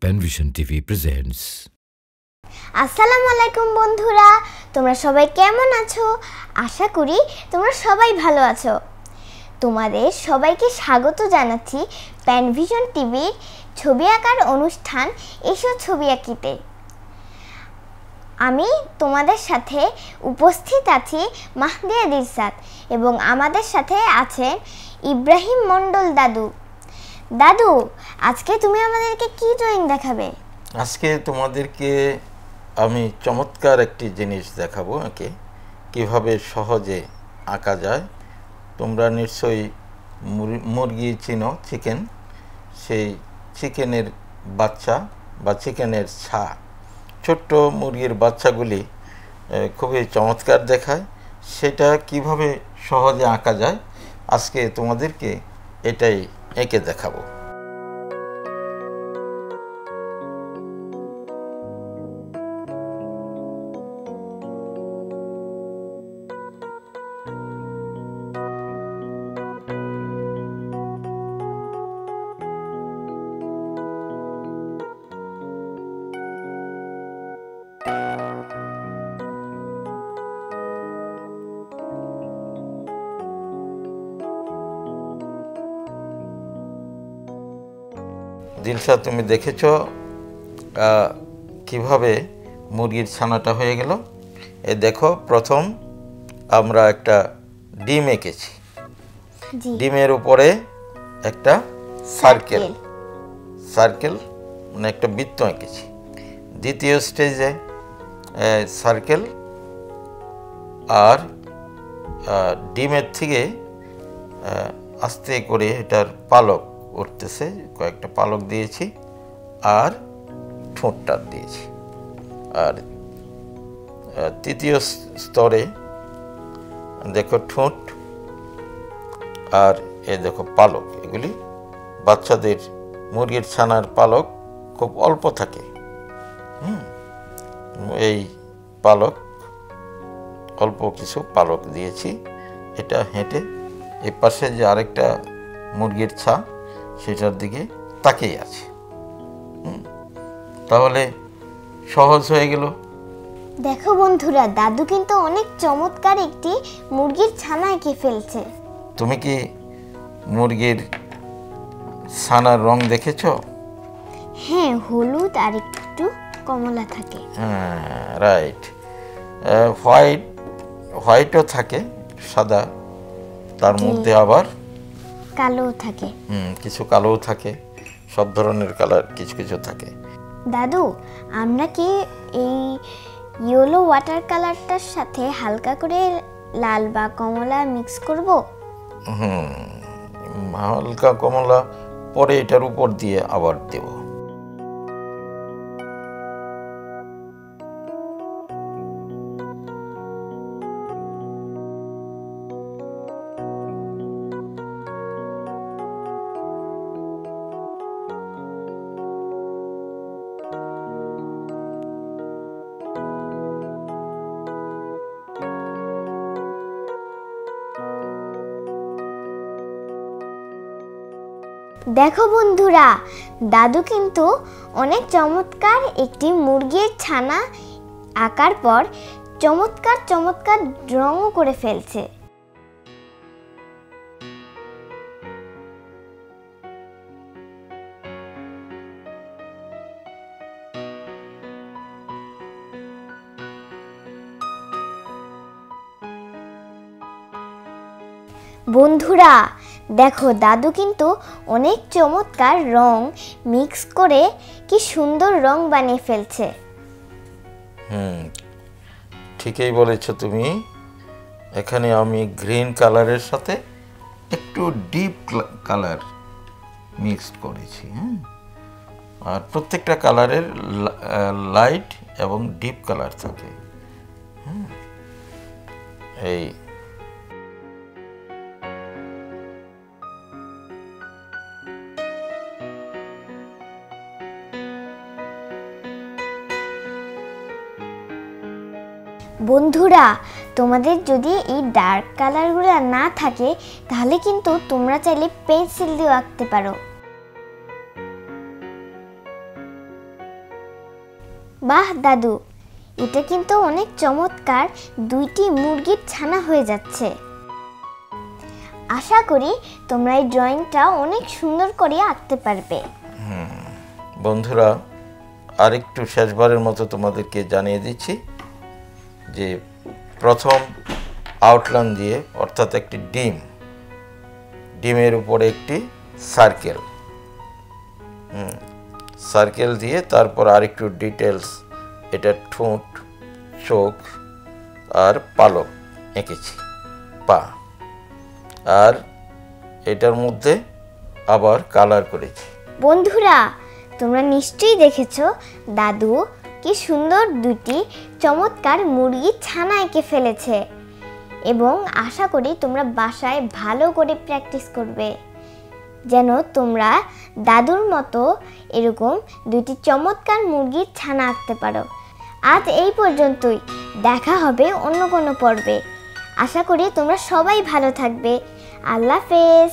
Panvision TV presents. আসসালামু আলাইকুম বন্ধুরা, তোমরা সবাই কেমন আছো? আশা করি তোমরা সবাই ভালো আছো। তোমাদের সবাইকে স্বাগত জানাচ্ছি প্যানভিশন টিভির ছবি আঁকার অনুষ্ঠান এসো ছবি আঁকিতে। আমি তোমাদের সাথে উপস্থিত আছি মাহদিয়া দিরসাত এবং আমাদের সাথে আছেন ইব্রাহিম মণ্ডল দাদু। দাদু, আজকে তুমি আমাদেরকে কি ড্রয়িং দেখাবে? আজকে তোমাদেরকে আমি চমৎকার একটি জিনিস দেখাবো কিভাবে সহজে আঁকা যায়। তোমরা নিশ্চয়ই মুরগি চিনো, চিকেন। সেই চিকেনের বাচ্চা বা চিকেনের ছা, ছোট্ট মুরগির বাচ্চাগুলি খুবই চমৎকার দেখায়। সেটা কিভাবে সহজে আঁকা যায় আজকে তোমাদেরকে এটাই এঁকে দেখাবো। দিলশা, তুমি দেখেছ কিভাবে মুরগির ছানাটা হয়ে গেল। এই দেখো, প্রথম আমরা একটা ডিম এঁকেছি, ডিমের উপরে একটা সার্কেল মানে একটা বৃত্ত এঁকেছি। দ্বিতীয় স্টেজে সার্কেল আর ডিমের থেকে আস্তে করে এটার পালক উঠতেছে, কয়েকটা পালক দিয়েছি আর ঠোঁটটা দিয়েছি। আর তৃতীয় স্তরে দেখো ঠোঁট আর এ দেখো পালক। এগুলি বাচ্চাদের মুরগির ছানার পালক খুব অল্প থাকে। এই পালক, অল্প কিছু পালক দিয়েছি। এটা হেঁটে এর পাশে যে আরেকটা মুরগির ছা, সেটার দিকে তাকিয়ে আছে। তাহলে সহজ হয়ে গেল। দেখো বন্ধুরা, দাদু কিন্তু অনেক চমৎকার একটি মুরগির ছানা এঁকে ফেলছে। তুমি কি মুরগির ছানার রং দেখেছো? হ্যাঁ, হলুদ আর একটু কমলা থাকে। হ্যাঁ, রাইট। হোয়াইটও থাকে, সাদা, তার মধ্যে আবার কালো থাকে। কিছু কালোও থাকে, সব ধরনের কালার কিছু কিছু থাকে। দাদু, আমরা কি এই ইয়েলো ওয়াটার কালারটার সাথে হালকা করে লাল বা কমলা মিক্স করব? হালকা কমলা পরে এটার উপর দিয়ে আবার দেব। দেখো বন্ধুরা, দাদু কিন্তু অনেক চমৎকার একটি মুরগির ছানা আঁকার পর চমৎকার চমৎকার রঙও করে ফেলছে। বন্ধুরা দেখো, দাদু কিন্তু অনেক চমৎকার রং মিক্স করে কি সুন্দর রং বানিয়ে ফেলছে। ঠিকই বলেছ তুমি। এখানে আমি গ্রিন কালারের সাথে একটু ডিপ কালার মিক্স করেছি। আর প্রত্যেকটা কালারের লাইট এবং ডিপ কালার থাকে। এই বন্ধুরা, তোমাদের যদি এই ডার্ক কালারগুলো না থাকে তাহলে কিন্তু তোমরা চাইলে পেন্সিল দিয়ে আঁকতে পারো। বাহ দাদু, এটা কিন্তু অনেক চমৎকার 2টি মুরগির ছানা হয়ে যাচ্ছে। আশা করি তোমরা এই ড্রয়িংটা অনেক সুন্দর করে আঁকতে পারবে। বন্ধুরা, আরেকটু শেষবারের মতো তোমাদেরকে জানিয়ে দিচ্ছি যে প্রথম আউটলাইন দিয়ে, অর্থাৎ একটি ডিমের উপরে একটি সার্কেল দিয়ে তারপর আরেকটু ডিটেলস, এটা ঠোঁট, চোখ আর পালক এঁকেছি, পা, আর এটার মধ্যে আবার কালার করেছি। বন্ধুরা, তোমরা নিশ্চয়ই দেখেছো দাদু কি সুন্দর 2টি চমৎকার মুরগির ছানা এঁকে ফেলেছে, এবং আশা করি তোমরা বাসায় ভালো করে প্র্যাকটিস করবে যেন তোমরা দাদুর মতো এরকম 2টি চমৎকার মুরগির ছানা আঁকতে পারো। আজ এই পর্যন্তই, দেখা হবে অন্য কোনো পর্বে। আশা করি তোমরা সবাই ভালো থাকবে। আল্লাহ হাফেজ।